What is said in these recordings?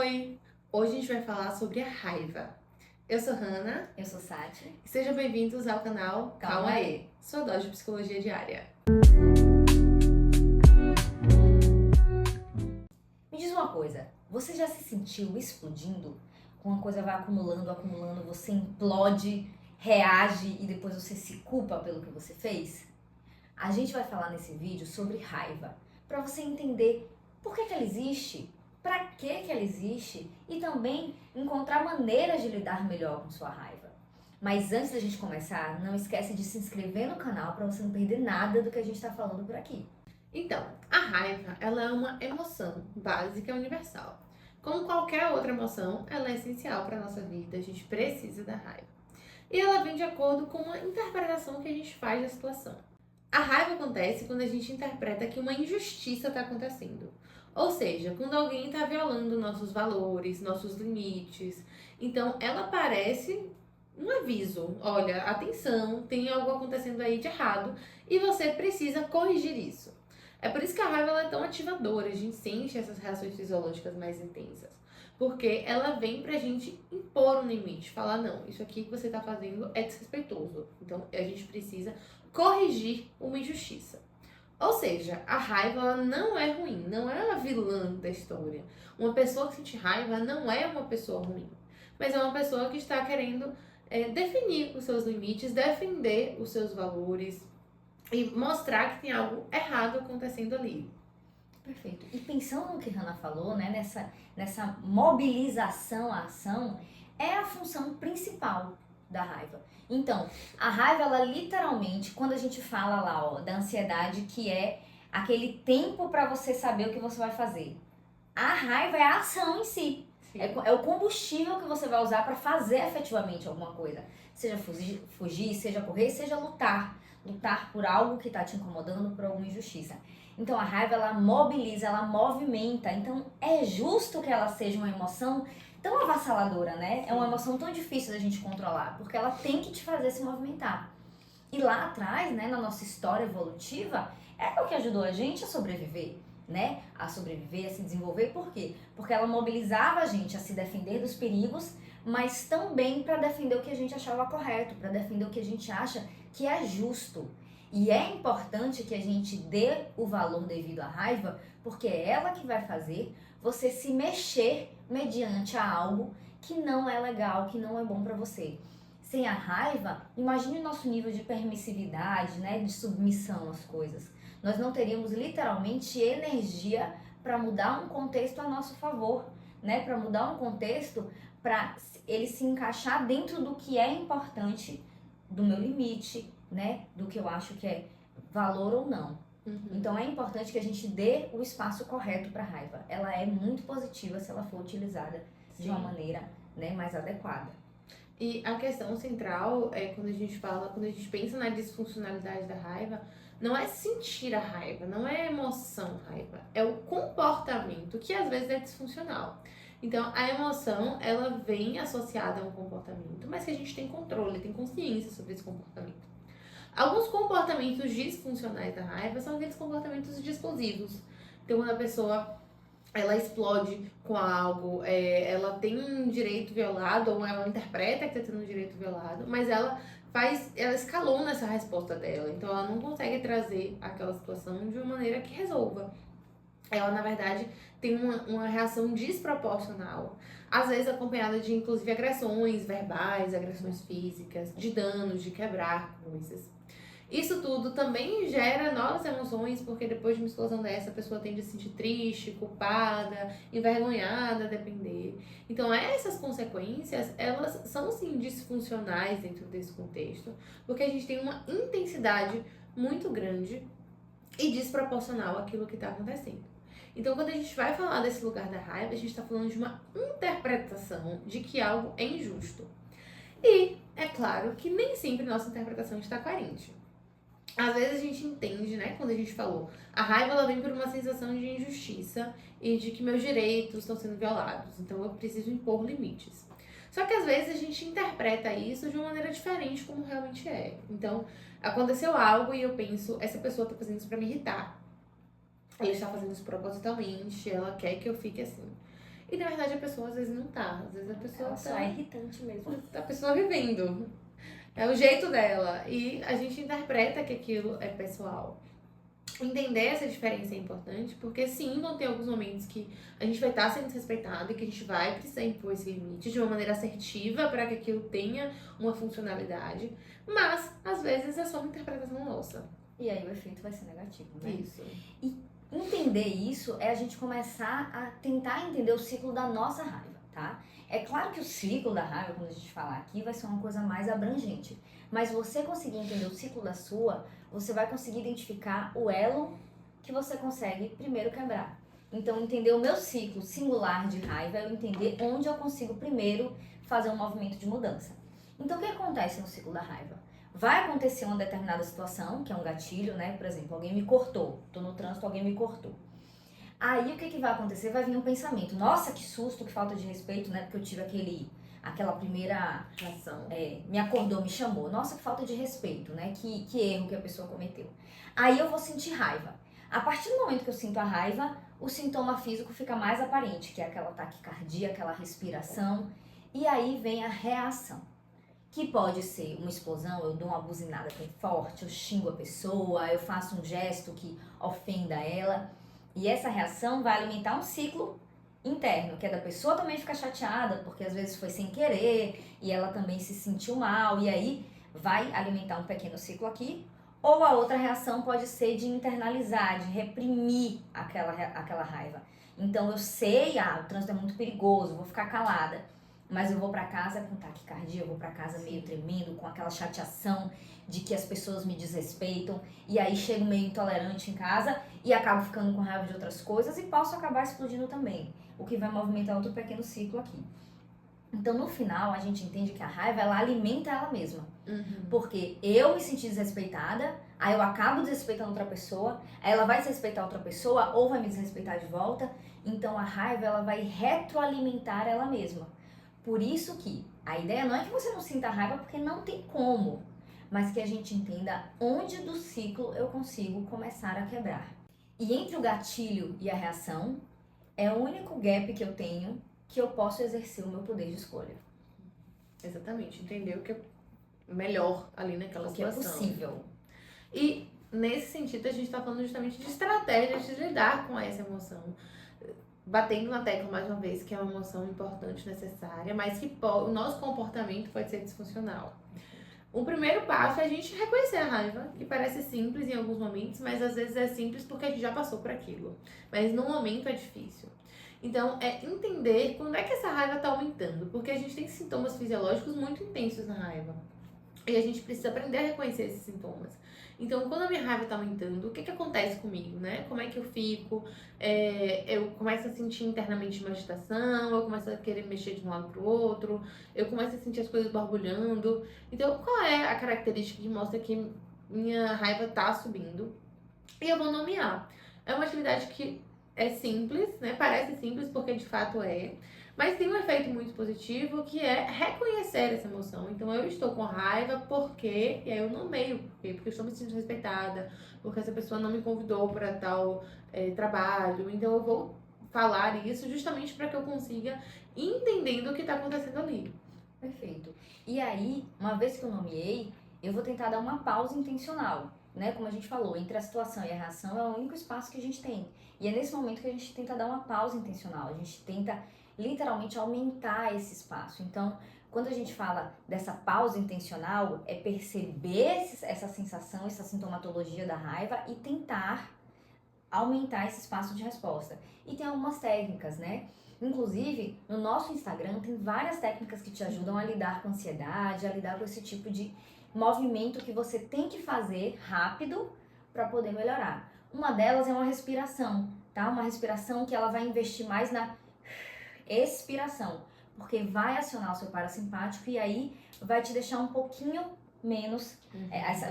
Oi! Hoje a gente vai falar sobre a raiva. Eu sou Hannah. Eu sou Sati. Sejam bem-vindos ao canal Calma aí, sua dose de psicologia diária. Me diz uma coisa, você já se sentiu explodindo? Uma coisa vai acumulando, você implode, reage e depois você se culpa pelo que você fez? A gente vai falar nesse vídeo sobre raiva, para você entender por que ela existe, para que ela existe e também encontrar maneiras de lidar melhor com sua raiva. Mas antes da gente começar, não esquece de se inscrever no canal para você não perder nada do que a gente está falando por aqui. Então, a raiva, ela é uma emoção básica e universal. Como qualquer outra emoção, ela é essencial para a nossa vida, a gente precisa da raiva. E ela vem de acordo com uma interpretação que a gente faz da situação. A raiva acontece quando a gente interpreta que uma injustiça está acontecendo. Ou seja, quando alguém está violando nossos valores, nossos limites. Então, ela parece um aviso. Olha, atenção, tem algo acontecendo aí de errado e você precisa corrigir isso. É por isso que a raiva ela é tão ativadora, a gente sente essas reações fisiológicas mais intensas. Porque ela vem pra gente impor um limite, falar, não, isso aqui que você tá fazendo é desrespeitoso. Então, a gente precisa corrigir uma injustiça. Ou seja, a raiva ela não é ruim, não é a vilã da história. Uma pessoa que sente raiva não é uma pessoa ruim, mas é uma pessoa que está querendo definir os seus limites, defender os seus valores e mostrar que tem algo errado acontecendo ali. Perfeito. E pensando no que Hannah falou, né, nessa mobilização à ação, é a função principal da raiva. Então, a raiva, ela literalmente, quando a gente fala lá, ó, da ansiedade, que é aquele tempo para você saber o que você vai fazer. A raiva é a ação em si. É o combustível que você vai usar para fazer efetivamente alguma coisa. Seja fugir, seja correr, seja lutar. Lutar por algo que está te incomodando, por alguma injustiça. Então a raiva, ela mobiliza, ela movimenta. Então é justo que ela seja uma emoção tão avassaladora, né? É uma emoção tão difícil da gente controlar, porque ela tem que te fazer se movimentar. E lá atrás, né, na nossa história evolutiva, é o que ajudou a gente a sobreviver, né? A sobreviver, a se desenvolver. Por quê? Porque ela mobilizava a gente a se defender dos perigos, mas também para defender o que a gente achava correto, para defender o que a gente acha que é justo. E é importante que a gente dê o valor devido à raiva, porque é ela que vai fazer você se mexer mediante a algo que não é legal, que não é bom para você. Sem a raiva, imagine o nosso nível de permissividade, né, de submissão às coisas. Nós não teríamos literalmente energia para mudar um contexto a nosso favor, né, para mudar um contexto para ele se encaixar dentro do que é importante, do meu limite, né, do que eu acho que é valor ou não. Então é importante que a gente dê o espaço correto para a raiva. Ela é muito positiva se ela for utilizada de uma maneira, né, mais adequada. E a questão central é quando a gente pensa na disfuncionalidade da raiva, não é sentir a raiva, não é a emoção raiva, é o comportamento que às vezes é disfuncional. Então, a emoção, ela vem associada a um comportamento, mas que a gente tem controle, tem consciência sobre esse comportamento. Alguns comportamentos disfuncionais da raiva são aqueles comportamentos explosivos. Então, quando a pessoa ela explode com algo, ela tem um direito violado, ou ela interpreta que está tendo um direito violado, mas ela escalona essa resposta dela, então ela não consegue trazer aquela situação de uma maneira que resolva. Ela, na verdade, tem uma reação desproporcional, às vezes acompanhada de, inclusive, agressões verbais, agressões físicas, de danos, de quebrar coisas. Isso tudo também gera novas emoções, porque depois de uma explosão dessa, a pessoa tende a se sentir triste, culpada, envergonhada, a depender. Então, essas consequências, elas são, sim, disfuncionais dentro desse contexto, porque a gente tem uma intensidade muito grande e desproporcional àquilo que está acontecendo. Então, quando a gente vai falar desse lugar da raiva, a gente está falando de uma interpretação de que algo é injusto. E é claro que nem sempre nossa interpretação está coerente. Às vezes a gente entende, né, quando a gente falou, a raiva ela vem por uma sensação de injustiça e de que meus direitos estão sendo violados, então eu preciso impor limites. Só que às vezes a gente interpreta isso de uma maneira diferente como realmente é. Então, aconteceu algo e eu penso, essa pessoa tá fazendo isso pra me irritar. Ela está fazendo isso propositalmente, ela quer que eu fique assim. E na verdade a pessoa às vezes não tá. Às vezes a pessoa Ela só é irritante mesmo. a pessoa vivendo. É o jeito dela. E a gente interpreta que aquilo é pessoal. Entender essa diferença é importante, porque sim, vão ter alguns momentos que a gente vai estar sendo desrespeitado e que a gente vai precisar impor esse limite de uma maneira assertiva para que aquilo tenha uma funcionalidade, mas às vezes é só uma interpretação nossa. E aí o efeito vai ser negativo, né? Isso. E entender isso é a gente começar a tentar entender o ciclo da nossa raiva, tá? É claro que o ciclo da raiva, quando a gente falar aqui, vai ser uma coisa mais abrangente. Mas você conseguir entender o ciclo da sua, você vai conseguir identificar o elo que você consegue primeiro quebrar. Então, entender o meu ciclo singular de raiva é eu entender onde eu consigo primeiro fazer um movimento de mudança. Então, o que acontece no ciclo da raiva? Vai acontecer uma determinada situação, que é um gatilho, né? Por exemplo, alguém me cortou. Tô no trânsito, alguém me cortou. Aí, o que vai acontecer? Vai vir um pensamento. Nossa, que susto, que falta de respeito, né? Porque eu tive aquela primeira Ação. me acordou, me chamou. Nossa, que falta de respeito, né? Que erro que a pessoa cometeu. Aí eu vou sentir raiva. A partir do momento que eu sinto a raiva, o sintoma físico fica mais aparente, que é aquela taquicardia, aquela respiração. E aí vem a reação, que pode ser uma explosão, eu dou uma buzinada bem forte, eu xingo a pessoa, eu faço um gesto que ofenda ela. E essa reação vai alimentar um ciclo interno, que é da pessoa também ficar chateada, porque às vezes foi sem querer, e ela também se sentiu mal, e aí vai alimentar um pequeno ciclo aqui. Ou a outra reação pode ser de internalizar, de reprimir aquela raiva. Então eu sei, o trânsito é muito perigoso, vou ficar calada. Mas eu vou pra casa com taquicardia, eu vou pra casa meio tremendo, com aquela chateação de que as pessoas me desrespeitam. E aí chego meio intolerante em casa e acabo ficando com raiva de outras coisas e posso acabar explodindo também. O que vai movimentar outro pequeno ciclo aqui. Então, no final, a gente entende que a raiva, ela alimenta ela mesma. Porque eu me senti desrespeitada, aí eu acabo desrespeitando outra pessoa, aí ela vai desrespeitar outra pessoa ou vai me desrespeitar de volta. Então, a raiva, ela vai retroalimentar ela mesma. Por isso que a ideia não é que você não sinta raiva, porque não tem como, mas que a gente entenda onde do ciclo eu consigo começar a quebrar. E entre o gatilho e a reação, é o único gap que eu tenho que eu posso exercer o meu poder de escolha. Exatamente, entender o que é melhor ali naquela situação. O que é possível. E nesse sentido a gente está falando justamente de estratégias de lidar com essa emoção. Batendo na tecla mais uma vez que é uma emoção importante, necessária, mas que o nosso comportamento pode ser disfuncional. O primeiro passo é a gente reconhecer a raiva, que parece simples em alguns momentos, mas às vezes é simples porque a gente já passou por aquilo. Mas no momento é difícil. Então, é entender quando é que essa raiva está aumentando, porque a gente tem sintomas fisiológicos muito intensos na raiva. E a gente precisa aprender a reconhecer esses sintomas. Então, quando a minha raiva tá aumentando, o que acontece comigo, né? Como é que eu fico? Eu começo a sentir internamente uma agitação, eu começo a querer mexer de um lado pro outro, eu começo a sentir as coisas borbulhando. Então, qual é a característica que mostra que minha raiva tá subindo? E eu vou nomear. É uma atividade que é simples, né? Parece simples porque de fato é. Mas tem um efeito muito positivo que é reconhecer essa emoção. Então eu estou com raiva porque, e aí eu nomeio por quê? Porque eu estou me sentindo respeitada, porque essa pessoa não me convidou para tal trabalho. Então eu vou falar isso justamente para que eu consiga ir entendendo o que está acontecendo ali. Perfeito. E aí, uma vez que eu nomeei, eu vou tentar dar uma pausa intencional, né? Como a gente falou, entre a situação e a reação é o único espaço que a gente tem. E é nesse momento que a gente tenta dar uma pausa intencional, a gente tenta literalmente aumentar esse espaço. Então, quando a gente fala dessa pausa intencional, é perceber essa sensação, essa sintomatologia da raiva e tentar aumentar esse espaço de resposta. E tem algumas técnicas, né? Inclusive, no nosso Instagram tem várias técnicas que te ajudam a lidar com ansiedade, a lidar com esse tipo de movimento que você tem que fazer rápido para poder melhorar. Uma delas é uma respiração, tá? Uma respiração que ela vai investir mais na expiração, porque vai acionar o seu parasimpático e aí vai te deixar um pouquinho menos,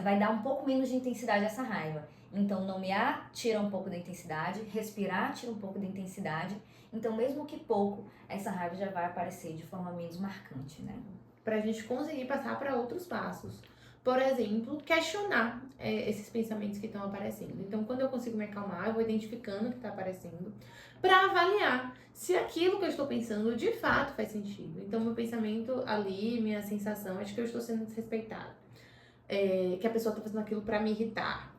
vai dar um pouco menos de intensidade a essa raiva. Então, nomear tira um pouco da intensidade, respirar tira um pouco da intensidade. Então, mesmo que pouco, essa raiva já vai aparecer de forma menos marcante, né? Pra gente conseguir passar para outros passos. Por exemplo, questionar esses pensamentos que estão aparecendo. Então, quando eu consigo me acalmar, eu vou identificando o que está aparecendo para avaliar se aquilo que eu estou pensando de fato faz sentido. Então, meu pensamento ali, minha sensação é de que eu estou sendo desrespeitada. Que a pessoa está fazendo aquilo para me irritar.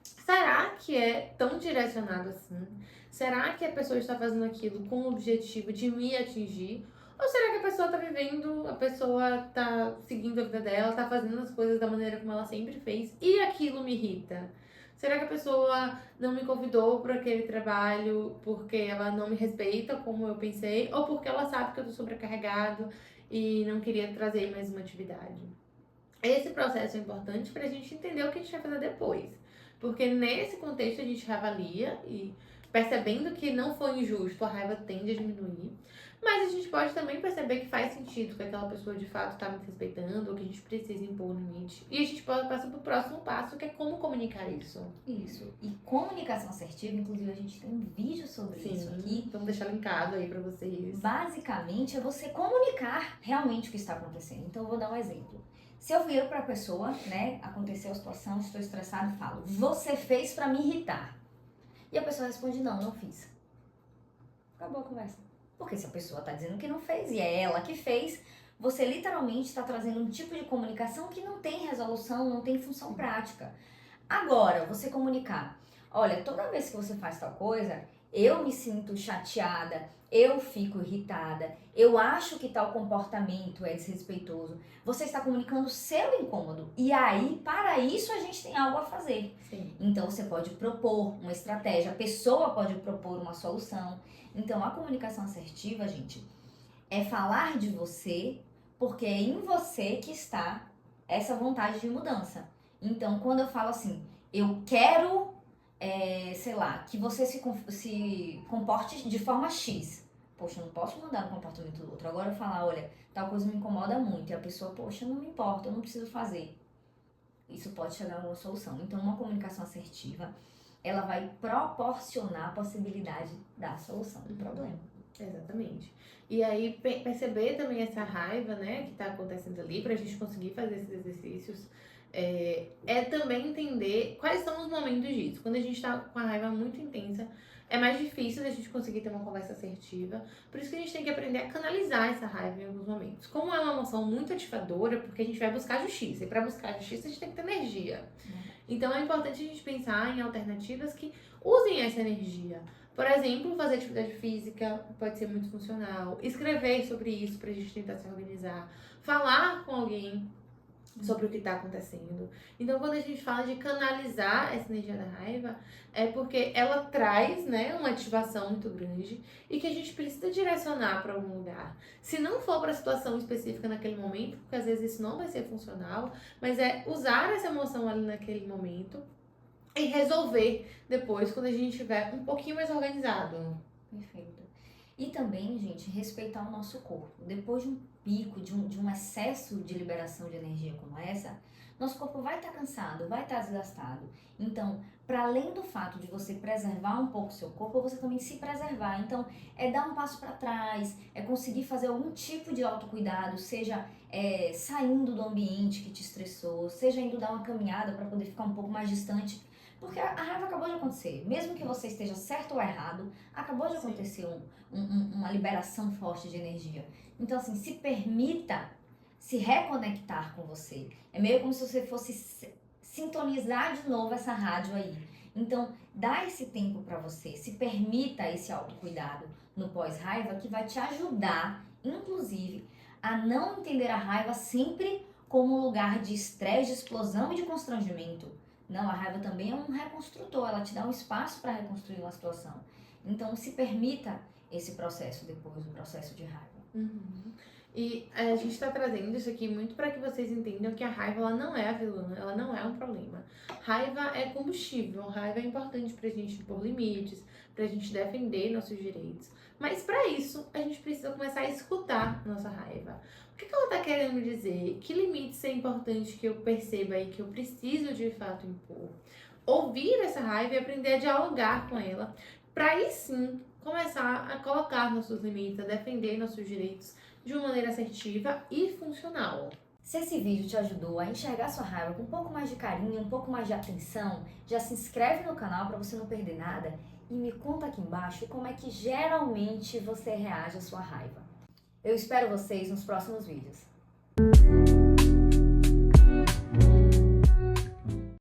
Será que é tão direcionado assim? Será que a pessoa está fazendo aquilo com o objetivo de me atingir? Ou será que a pessoa tá vivendo, a pessoa tá seguindo a vida dela, tá fazendo as coisas da maneira como ela sempre fez e aquilo me irrita? Será que a pessoa não me convidou para aquele trabalho porque ela não me respeita como eu pensei? Ou porque ela sabe que eu tô sobrecarregado e não queria trazer mais uma atividade? Esse processo é importante para a gente entender o que a gente vai fazer depois. Porque nesse contexto a gente reavalia e percebendo que não foi injusto, a raiva tende a diminuir. Mas a gente pode também perceber que faz sentido, que aquela pessoa de fato está me respeitando, ou que a gente precisa impor um limite. E a gente pode passar para o próximo passo, que é como comunicar isso. Isso. E comunicação assertiva, inclusive a gente tem um vídeo sobre isso aqui. Vamos deixar linkado aí para vocês. Basicamente é você comunicar realmente o que está acontecendo. Então eu vou dar um exemplo. Se eu viro para a pessoa, né, aconteceu a situação, estou estressado e falo, você fez para me irritar. E a pessoa responde, não, não fiz. Acabou a conversa. Porque se a pessoa está dizendo que não fez e é ela que fez, você literalmente está trazendo um tipo de comunicação que não tem resolução, não tem função prática. Agora, você comunicar, olha, toda vez que você faz tal coisa, eu me sinto chateada, eu fico irritada, eu acho que tal comportamento é desrespeitoso. Você está comunicando o seu incômodo. E aí, para isso, a gente tem algo a fazer. Sim. Então, você pode propor uma estratégia, a pessoa pode propor uma solução. Então, a comunicação assertiva, gente, é falar de você, porque é em você que está essa vontade de mudança. Então, quando eu falo assim, eu quero, sei lá, que você se comporte de forma X. Poxa, eu não posso mudar o comportamento do outro. Agora eu falar, olha, tal coisa me incomoda muito. E a pessoa, poxa, não me importa, eu não preciso fazer. Isso pode chegar a uma solução. Então, uma comunicação assertiva, ela vai proporcionar a possibilidade da solução do problema. Exatamente. E aí, perceber também essa raiva, né, que tá acontecendo ali, pra gente conseguir fazer esses exercícios, também entender quais são os momentos disso. Quando a gente tá com a raiva muito intensa, é mais difícil da gente conseguir ter uma conversa assertiva. Por isso que a gente tem que aprender a canalizar essa raiva em alguns momentos. Como é uma emoção muito ativadora, porque a gente vai buscar justiça. E pra buscar justiça, a gente tem que ter energia. Então, é importante a gente pensar em alternativas que usem essa energia. Por exemplo, fazer atividade física pode ser muito funcional. Escrever sobre isso pra gente tentar se organizar. Falar com alguém sobre o que está acontecendo. Então, quando a gente fala de canalizar essa energia da raiva, é porque ela traz, né, uma ativação muito grande e que a gente precisa direcionar para algum lugar. Se não for para a situação específica naquele momento, porque às vezes isso não vai ser funcional, mas é usar essa emoção ali naquele momento e resolver depois, quando a gente estiver um pouquinho mais organizado. Perfeito. E também, gente, respeitar o nosso corpo. Depois de um pico, de um excesso de liberação de energia como essa, nosso corpo vai estar cansado, vai estar desgastado. Então, para além do fato de você preservar um pouco o seu corpo, você também se preservar. Então, é dar um passo para trás, é conseguir fazer algum tipo de autocuidado, seja saindo do ambiente que te estressou, seja indo dar uma caminhada para poder ficar um pouco mais distante. Porque a raiva acabou de acontecer. Mesmo que você esteja certo ou errado, acabou de acontecer uma liberação forte de energia. Então, assim, se permita se reconectar com você. É meio como se você fosse sintonizar de novo essa rádio aí. Então, dá esse tempo para você. Se permita esse autocuidado no pós-raiva, que vai te ajudar, inclusive, a não entender a raiva sempre como um lugar de estresse, de explosão e de constrangimento. Não, a raiva também é um reconstrutor, ela te dá um espaço para reconstruir uma situação. Então, se permita esse processo depois, o processo de raiva. Uhum. E a gente está trazendo isso aqui muito para que vocês entendam que a raiva ela não é a vilã, ela não é um problema. Raiva é combustível, raiva é importante para a gente impor limites, para a gente defender nossos direitos. Mas para isso, a gente precisa começar a escutar nossa raiva. O que ela está querendo me dizer? Que limites é importante que eu perceba e que eu preciso de fato impor? Ouvir essa raiva e aprender a dialogar com ela, para aí sim começar a colocar nossos limites, a defender nossos direitos de uma maneira assertiva e funcional. Se esse vídeo te ajudou a enxergar sua raiva com um pouco mais de carinho, um pouco mais de atenção, já se inscreve no canal para você não perder nada e me conta aqui embaixo como é que geralmente você reage à sua raiva. Eu espero vocês nos próximos vídeos.